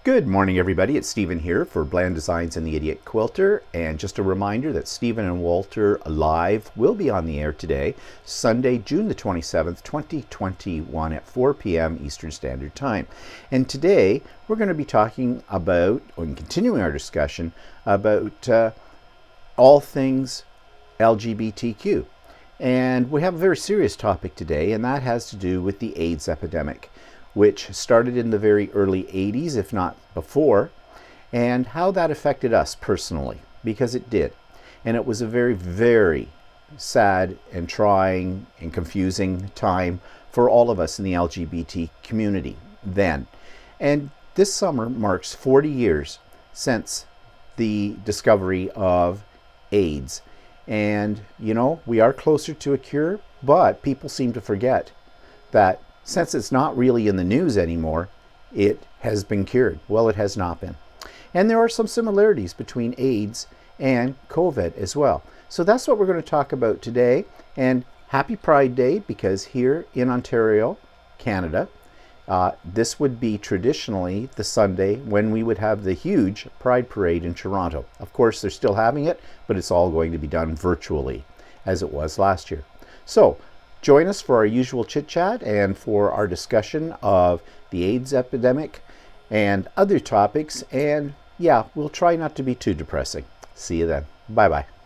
Good morning, everybody. It's Stephen here for Bland Designs and the Idiot Quilter. And just a reminder that Stephen and Walter Live will be on the air today, Sunday, June the 27th, 2021 at 4 p.m. Eastern Standard Time. And today we're going to be talking about, and continuing our discussion about all things LGBTQ. And we have a very serious topic today, and that has to do with the AIDS epidemic, which started in the very early 80s, if not before, and how that affected us personally, because it did. And it was a very, very sad and trying and confusing time for all of us in the LGBT community then. And this summer marks 40 years since the discovery of AIDS. And, you know, we are closer to a cure, but people seem to forget that since it's not really in the news anymore, it has been cured. Well, it has not been. And there are some similarities between AIDS and COVID as well. So that's what we're going to talk about today. And happy Pride Day, because here in Ontario, Canada, this would be traditionally the Sunday when we would have the huge Pride Parade in Toronto. Of course, they're still having it, but it's all going to be done virtually, as it was last year. So join us for our usual chit-chat and for our discussion of the AIDS epidemic and other topics. And yeah, we'll try not to be too depressing. See you then. Bye-bye.